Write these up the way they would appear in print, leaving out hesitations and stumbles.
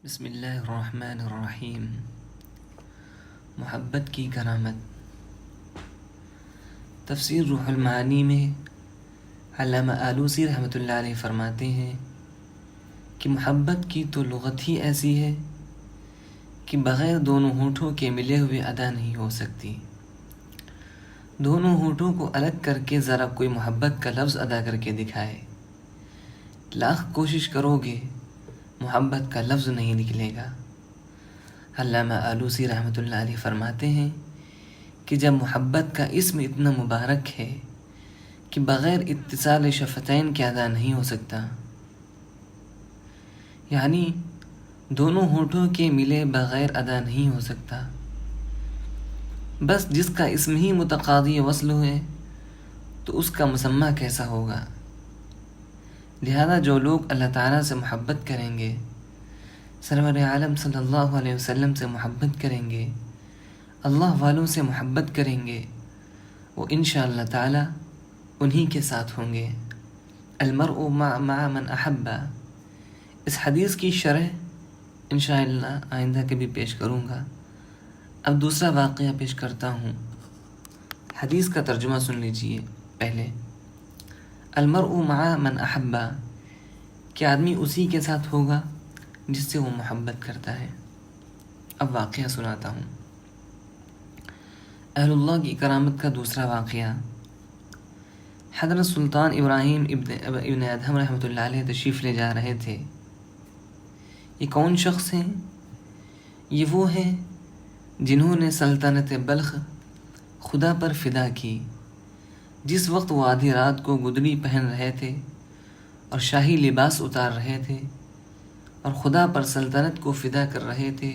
بسم اللہ الرحمن الرحیم۔ محبت کی کرامت۔ تفسیر روح المعانی میں علامہ آلوسی رحمۃ اللہ علیہ فرماتے ہیں کہ محبت کی تو لغت ہی ایسی ہے کہ بغیر دونوں ہونٹوں کے ملے ہوئے ادا نہیں ہو سکتی۔ دونوں ہونٹوں کو الگ کر کے ذرا کوئی محبت کا لفظ ادا کر کے دکھائے، لاکھ کوشش کرو گے محبت کا لفظ نہیں نکلے گا۔ علامہ آلوسی رحمۃ اللہ علیہ فرماتے ہیں کہ جب محبت کا اسم اتنا مبارک ہے کہ بغیر اتصال شفتین کے ادا نہیں ہو سکتا، یعنی دونوں ہونٹوں کے ملے بغیر ادا نہیں ہو سکتا، بس جس کا اسم ہی متقاضی وصل ہے تو اس کا مسمى کیسا ہوگا۔ لہذا جو لوگ اللہ تعالیٰ سے محبت کریں گے، سرور عالم صلی اللہ علیہ وسلم سے محبت کریں گے، اللہ والوں سے محبت کریں گے، وہ انشاءاللہ تعالیٰ انہی کے ساتھ ہوں گے۔ المرء مع من احب، اس حدیث کی شرح انشاءاللہ آئندہ کبھی پیش کروں گا۔ اب دوسرا واقعہ پیش کرتا ہوں۔ حدیث کا ترجمہ سن لیجئے پہلے۔ المرء مع من احب، کہ آدمی اسی کے ساتھ ہوگا جس سے وہ محبت کرتا ہے۔ اب واقعہ سناتا ہوں۔ اہل اللہ کی کرامت کا دوسرا واقعہ۔ حضرت سلطان ابراہیم ابن ادہم رحمۃ اللہ علیہ تشریف لے جا رہے تھے۔ یہ کون شخص ہیں؟ یہ وہ ہیں جنہوں نے سلطنت بلخ خدا پر فدا کی۔ جس وقت وہ آدھی رات کو گدڑی پہن رہے تھے اور شاہی لباس اتار رہے تھے اور خدا پر سلطنت کو فدا کر رہے تھے،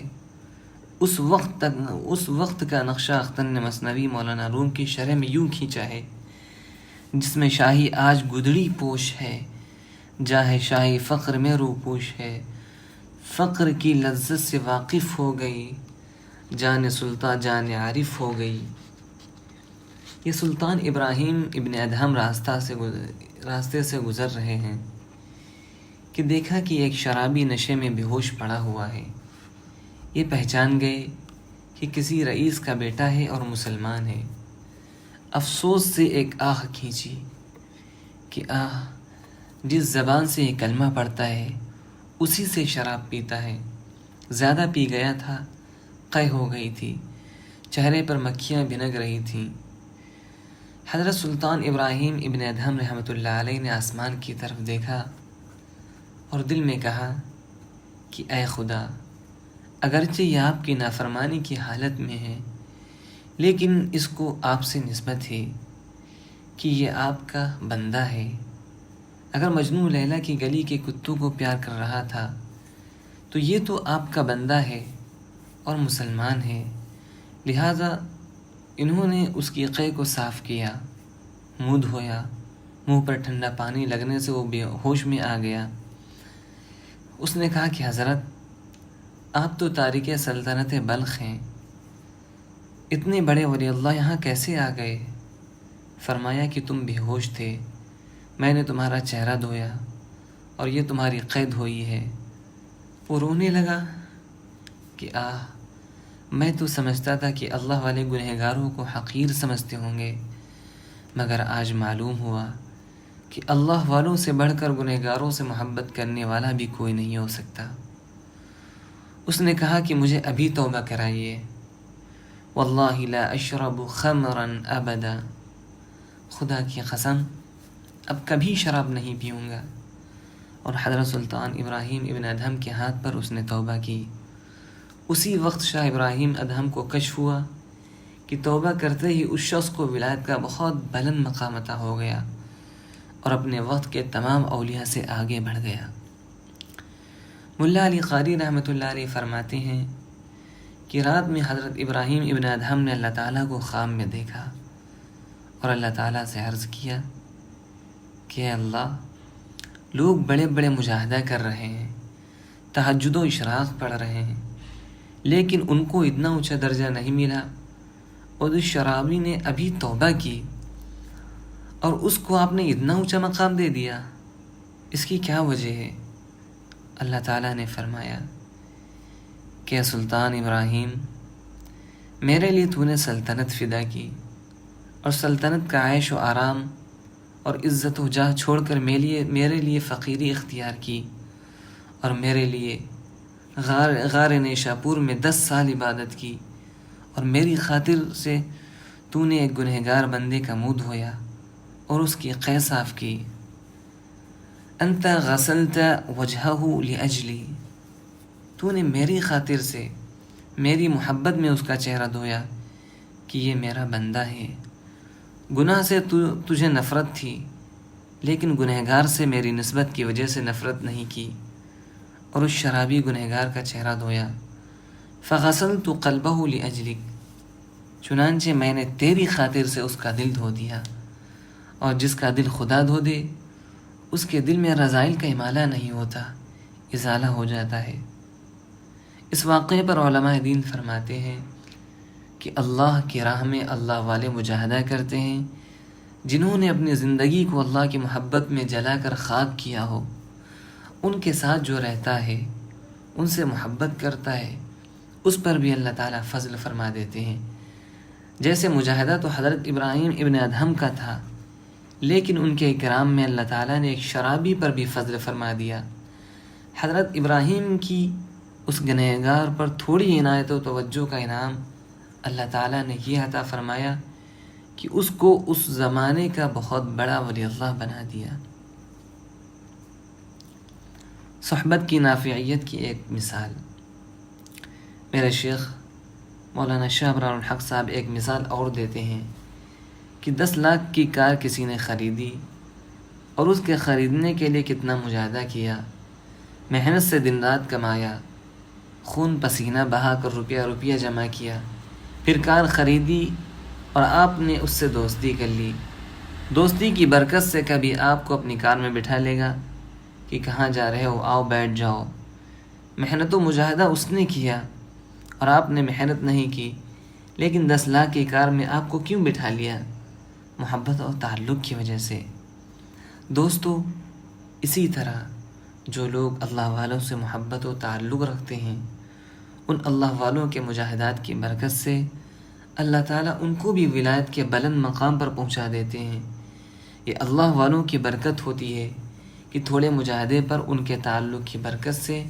اس وقت کا نقشہ اختن مثنوی مولانا روم کی شرح میں یوں کھینچا ہے، جس میں شاہی آج گدڑی پوش ہے، جاہ شاہی فقر میں روپوش ہے، فقر کی لذت سے واقف ہو گئی، جان سلطان جان عارف ہو گئی۔ یہ سلطان ابراہیم ابن ادہم راستے سے گزر رہے ہیں کہ دیکھا کہ ایک شرابی نشے میں بے ہوش پڑا ہوا ہے۔ یہ پہچان گئے کہ کسی رئیس کا بیٹا ہے اور مسلمان ہے۔ افسوس سے ایک آہ کھینچی کہ آہ، جس زبان سے یہ کلمہ پڑھتا ہے اسی سے شراب پیتا ہے۔ زیادہ پی گیا تھا، قے ہو گئی تھی، چہرے پر مکھیاں بھنک رہی تھیں۔ حضرت سلطان ابراہیم ابن ادہم رحمۃ اللہ علیہ نے آسمان کی طرف دیکھا اور دل میں کہا کہ اے خدا، اگرچہ یہ آپ کی نافرمانی کی حالت میں ہے، لیکن اس کو آپ سے نسبت ہے کہ یہ آپ کا بندہ ہے۔ اگر مجنوں لیلا کی گلی کے کتوں کو پیار کر رہا تھا تو یہ تو آپ کا بندہ ہے اور مسلمان ہے، لہذا انہوں نے اس کی قے کو صاف کیا، منہ دھویا، منہ پر ٹھنڈا پانی لگنے سے وہ بے ہوش میں آ گیا۔ اس نے کہا کہ حضرت، آپ تو تارک سلطنت بلخ ہیں، اتنے بڑے ولی اللہ یہاں کیسے آ گئے؟ فرمایا کہ تم بے ہوش تھے، میں نے تمہارا چہرہ دھویا اور یہ تمہاری قے دھوئی ہے۔ وہ رونے لگا کہ آہ، میں تو سمجھتا تھا کہ اللہ والے گنہگاروں کو حقیر سمجھتے ہوں گے، مگر آج معلوم ہوا کہ اللہ والوں سے بڑھ کر گنہگاروں سے محبت کرنے والا بھی کوئی نہیں ہو سکتا۔ اس نے کہا کہ مجھے ابھی توبہ کرائیے۔ واللہ لا اشرب خمرا ابدا، خدا کی قسم اب کبھی شراب نہیں پیوں گا۔ اور حضرت سلطان ابراہیم ابن ادہم کے ہاتھ پر اس نے توبہ کی۔ اسی وقت شاہ ابراہیم ادہم کو کشف ہوا کہ توبہ کرتے ہی اس شخص کو ولایت کا بہت بلند مقام عطا ہو گیا اور اپنے وقت کے تمام اولیاء سے آگے بڑھ گیا۔ ملا علی قاری رحمۃ اللہ علیہ فرماتے ہیں کہ رات میں حضرت ابراہیم ابن ادہم نے اللہ تعالیٰ کو خواب میں دیکھا اور اللہ تعالیٰ سے عرض کیا کہ اے اللہ، لوگ بڑے بڑے مجاہدہ کر رہے ہیں، تہجد و اشراق پڑھ رہے ہیں، لیکن ان کو اتنا اونچا درجہ نہیں ملا، اور اس شرابی نے ابھی توبہ کی اور اس کو آپ نے اتنا اونچا مقام دے دیا، اس کی کیا وجہ ہے؟ اللہ تعالیٰ نے فرمایا کہ سلطان ابراہیم، میرے لیے تو نے سلطنت فدا کی اور سلطنت کا عیش و آرام اور عزت و جاہ چھوڑ کر میرے لیے فقیری اختیار کی، اور میرے لیے غار نیشاپور میں 10 سال عبادت کی، اور میری خاطر سے تو نے ایک گنہگار بندے کا منہ دھویا اور اس کی قے صاف کی۔ انت غسلت وجہہ لاجلی، تو نے میری خاطر سے، میری محبت میں اس کا چہرہ دھویا کہ یہ میرا بندہ ہے۔ گناہ سے تجھے نفرت تھی، لیکن گنہگار سے میری نسبت کی وجہ سے نفرت نہیں کی، اور اس شرابی گنہگار کا چہرہ دھویا۔ فغسلت قلبہ لاجلک، چنانچہ میں نے تیری خاطر سے اس کا دل دھو دیا، اور جس کا دل خدا دھو دے اس کے دل میں رذائل کا امالہ نہیں ہوتا، ازالہ ہو جاتا ہے۔ اس واقعے پر علماء دین فرماتے ہیں کہ اللہ کی راہ میں اللہ والے مجاہدہ کرتے ہیں، جنہوں نے اپنی زندگی کو اللہ کی محبت میں جلا کر خاک کیا ہو، ان کے ساتھ جو رہتا ہے، ان سے محبت کرتا ہے، اس پر بھی اللہ تعالیٰ فضل فرما دیتے ہیں۔ جیسے مجاہدہ تو حضرت ابراہیم ابن ادہم کا تھا، لیکن ان کے اکرام میں اللہ تعالیٰ نے ایک شرابی پر بھی فضل فرما دیا۔ حضرت ابراہیم کی اس گنہگار پر تھوڑی عنایت و توجہ کا انعام اللہ تعالیٰ نے یہ عطا فرمایا کہ اس کو اس زمانے کا بہت بڑا ولی اللہ بنا دیا۔ صحبت کی نافعیت کی ایک مثال، میرے شیخ مولانا شاہ ابرار الحق صاحب ایک مثال اور دیتے ہیں کہ 10 لاکھ کی کار کسی نے خریدی اور اس کے خریدنے کے لیے کتنا مجاہدہ کیا، محنت سے دن رات کمایا، خون پسینہ بہا کر روپیہ جمع کیا، پھر کار خریدی اور آپ نے اس سے دوستی کر لی۔ دوستی کی برکت سے کبھی آپ کو اپنی کار میں بٹھا لے گا کہ کہاں جا رہے ہو، آؤ بیٹھ جاؤ۔ محنت و مجاہدہ اس نے کیا اور آپ نے محنت نہیں کی، لیکن 10 لاکھ کی کار میں آپ کو کیوں بٹھا لیا؟ محبت اور تعلق کی وجہ سے۔ دوستو، اسی طرح جو لوگ اللہ والوں سے محبت و تعلق رکھتے ہیں، ان اللہ والوں کے مجاہدات کی برکت سے اللہ تعالیٰ ان کو بھی ولایت کے بلند مقام پر پہنچا دیتے ہیں۔ یہ اللہ والوں کی برکت ہوتی ہے کہ تھوڑے مجاہدے پر ان کے تعلق کی برکت سے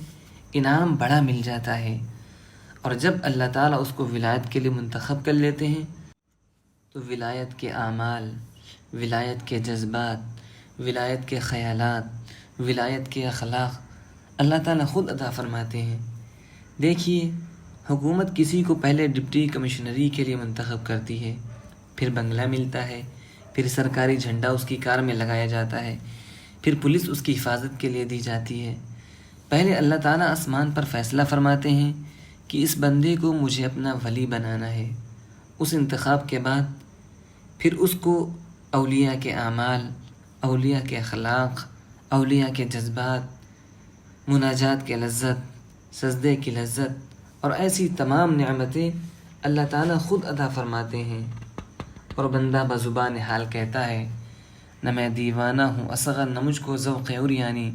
انعام بڑا مل جاتا ہے، اور جب اللہ تعالیٰ اس کو ولایت کے لیے منتخب کر لیتے ہیں تو ولایت کے اعمال، ولایت کے جذبات، ولایت کے خیالات، ولایت کے اخلاق اللہ تعالیٰ خود عطا فرماتے ہیں۔ دیکھیے، حکومت کسی کو پہلے ڈپٹی کمشنری کے لیے منتخب کرتی ہے، پھر بنگلہ ملتا ہے، پھر سرکاری جھنڈا اس کی کار میں لگایا جاتا ہے، پھر پولیس اس کی حفاظت کے لیے دی جاتی ہے۔ پہلے اللہ تعالیٰ آسمان پر فیصلہ فرماتے ہیں کہ اس بندے کو مجھے اپنا ولی بنانا ہے۔ اس انتخاب کے بعد پھر اس کو اولیاء کے اعمال، اولیاء کے اخلاق، اولیاء کے جذبات، مناجات کے لذت، سجدے کی لذت اور ایسی تمام نعمتیں اللہ تعالیٰ خود عطا فرماتے ہیں، اور بندہ بزبان حال کہتا ہے، نہ میں دیوانہ ہوں اصغر، نہ مجھ کو ذوق عریانی،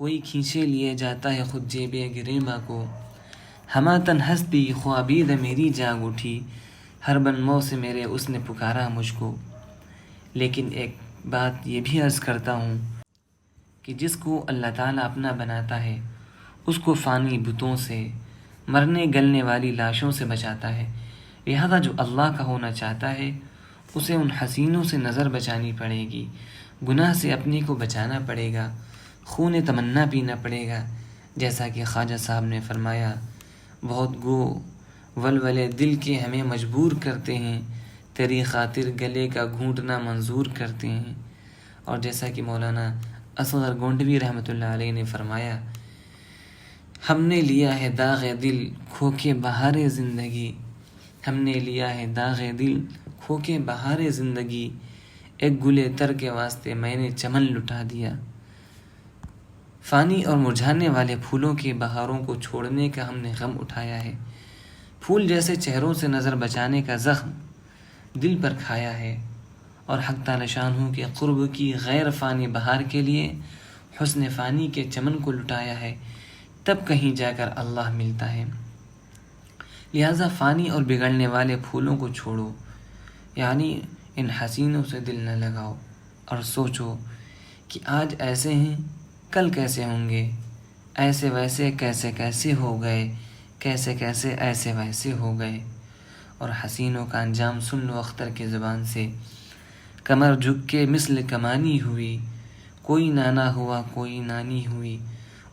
کوئی کھینچے لیے جاتا ہے خود جیب گریباں کو، ہما تن ہستی خوابید میری جاگ اٹھی، ہر بن مو سے میرے اس نے پکارا مجھ کو۔ لیکن ایک بات یہ بھی عرض کرتا ہوں کہ جس کو اللہ تعالیٰ اپنا بناتا ہے اس کو فانی بتوں سے، مرنے گلنے والی لاشوں سے بچاتا ہے، لہذا جو اللہ کا ہونا چاہتا ہے اسے ان حسینوں سے نظر بچانی پڑے گی، گناہ سے اپنے کو بچانا پڑے گا، خون تمنا پینا پڑے گا، جیسا کہ خواجہ صاحب نے فرمایا، بہت گو ولولے دل کے ہمیں مجبور کرتے ہیں، تیری خاطر گلے کا گھونٹنا منظور کرتے ہیں۔ اور جیسا کہ مولانا اصغر گونڈوی رحمۃ اللہ علیہ نے فرمایا، ہم نے لیا ہے داغ دل کھو کے بہار زندگی، ہم نے لیا ہے داغ دل کھو کے بہار زندگی، ایک گلے تر کے واسطے میں نے چمن لٹا دیا۔ فانی اور مرجھانے والے پھولوں کے بہاروں کو چھوڑنے کا ہم نے غم اٹھایا ہے، پھول جیسے چہروں سے نظر بچانے کا زخم دل پر کھایا ہے، اور حق تعالی شانہ کے قرب کی غیر فانی بہار کے لیے حسن فانی کے چمن کو لٹایا ہے، تب کہیں جا کر اللہ ملتا ہے۔ لہٰذا فانی اور بگڑنے والے پھولوں کو چھوڑو، یعنی ان حسینوں سے دل نہ لگاؤ، اور سوچو کہ آج ایسے ہیں کل کیسے ہوں گے، ایسے ویسے کیسے کیسے ہو گئے، کیسے کیسے ایسے ویسے ہو گئے۔ اور حسینوں کا انجام سن لو اختر کی زبان سے، کمر جھک کے مثل کمانی ہوئی، کوئی نانا ہوا کوئی نانی ہوئی،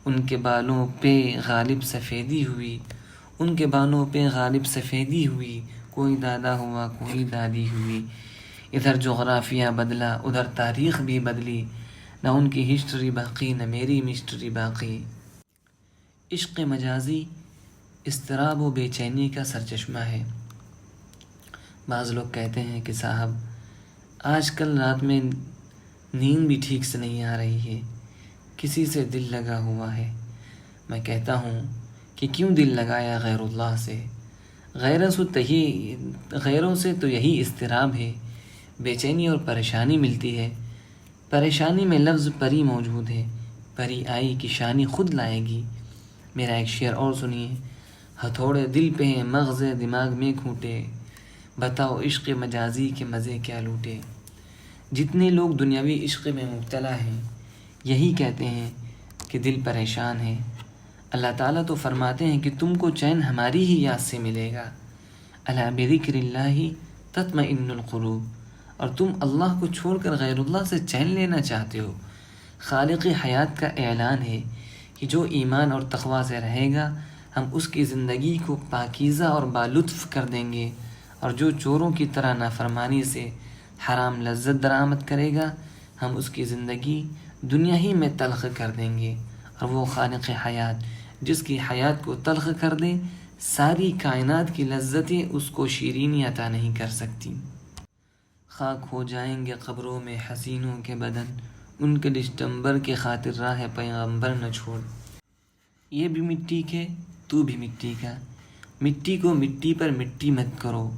ان کے بالوں پہ غالب سفیدی ہوئی، ان کے بالوں پہ غالب سفیدی ہوئی، کوئی دادا ہوا کوئی دادی ہوئی۔ ادھر جغرافیہ بدلا ادھر تاریخ بھی بدلی، نہ ان کی ہسٹری باقی نہ میری مسٹری باقی۔ عشق مجازی اضطراب و بے چینی کا سرچشمہ ہے۔ بعض لوگ کہتے ہیں کہ صاحب آج کل رات میں نیند بھی ٹھیک سے نہیں آ رہی ہے، کسی سے دل لگا ہوا ہے۔ میں کہتا ہوں کہ کیوں دل لگایا غیر اللہ سے؟ غیروں سے تو یہی اضطراب ہے، بے چینی اور پریشانی ملتی ہے۔ پریشانی میں لفظ پری موجود ہے، پری آئی کی شانی خود لائے گی۔ میرا ایک شعر اور سنیے، ہتھوڑے دل پہ ہیں مغز دماغ میں کھوٹے، بتاؤ عشق مجازی کے مزے کیا لوٹے۔ جتنے لوگ دنیاوی عشق میں مبتلا ہیں یہی کہتے ہیں کہ دل پریشان ہے۔ اللہ تعالیٰ تو فرماتے ہیں کہ تم کو چین ہماری ہی یاد سے ملے گا، الا بذکر اللہ تطمئن القلوب، اور تم اللہ کو چھوڑ کر غیر اللہ سے چین لینا چاہتے ہو۔ خالق حیات کا اعلان ہے کہ جو ایمان اور تقوی سے رہے گا ہم اس کی زندگی کو پاکیزہ اور بالطف کر دیں گے، اور جو چوروں کی طرح نافرمانی سے حرام لذت درآمد کرے گا ہم اس کی زندگی دنیا ہی میں تلخ کر دیں گے۔ اور وہ خالق حیات جس کی حیات کو تلخ کر دے، ساری کائنات کی لذتیں اس کو شیرینی عطا نہیں کر سکتی۔ خاک ہو جائیں گے قبروں میں حسینوں کے بدن، ان کے دشتمبر کے خاطر راہ پیغمبر نہ چھوڑ۔ یہ بھی مٹی کے تو بھی مٹی کا، مٹی کو مٹی پر مٹی مت کرو،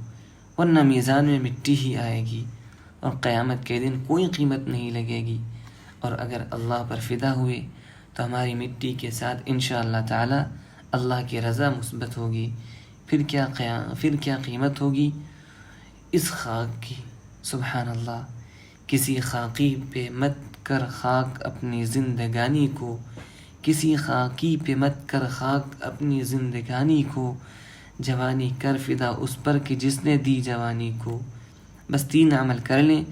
ورنہ میزان میں مٹی ہی آئے گی، اور قیامت کے دن کوئی قیمت نہیں لگے گی۔ اور اگر اللہ پر فدا ہوئے تو ہماری مٹی کے ساتھ انشاءاللہ تعالی اللہ کی رضا مثبت ہوگی۔ پھر کیا قیمت ہوگی اس خاک کی، سبحان اللہ۔ کسی خاکی پہ مت کر خاک اپنی زندگانی کو، کسی خاکی پہ مت کر خاک اپنی زندگانی کو، جوانی کر فدا اس پر کہ جس نے دی جوانی کو۔ بس 3 عمل کر لیں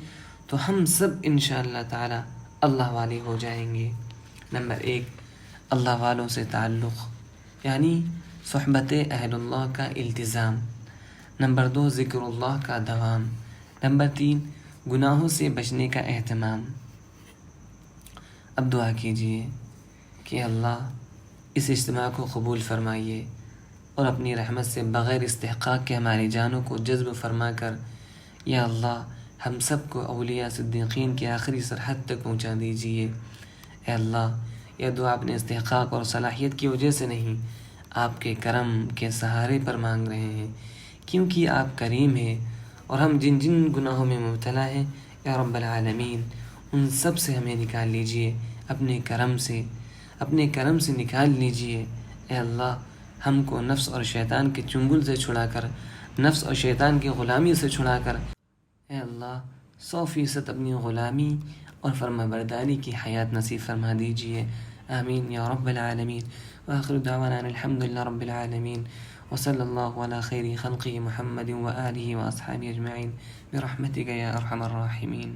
تو ہم سب انشاءاللہ تعالی اللہ والے ہو جائیں گے۔ نمبر 1، اللہ والوں سے تعلق، یعنی صحبت اہل اللہ کا التزام۔ نمبر 2، ذکر اللہ کا دوام۔ نمبر 3، گناہوں سے بچنے کا اہتمام۔ اب دعا کیجئے کہ اللہ اس اجتماع کو قبول فرمائیے، اور اپنی رحمت سے بغیر استحقاق کے ہماری جانوں کو جذب فرما کر یا اللہ ہم سب کو اولیاء صدیقین کی آخری سرحد تک پہنچا دیجیے۔ اے اللہ، یہ دعا اپنے استحقاق اور صلاحیت کی وجہ سے نہیں، آپ کے کرم کے سہارے پر مانگ رہے ہیں، کیونکہ آپ کریم ہیں، اور ہم جن جن گناہوں میں مبتلا ہیں یا رب العالمین ان سب سے ہمیں نکال لیجیے، اپنے کرم سے نکال لیجیے۔ اے اللہ، ہم کو نفس اور شیطان کے چنگل سے چھڑا کر، نفس اور شیطان کی غلامی سے چھڑا کر، اے اللہ 100% اپنی غلامی اور فرما برداری کی حیات نصیب فرما دیجیے۔ آمین یا رب العالمین۔ وآخر دعوانا الحمدللہ رب العالمین، وصلی اللہ علی خیر خلقہ محمد وآلہ واصحابہ اجمعین برحمتک یا ارحم الراحمین۔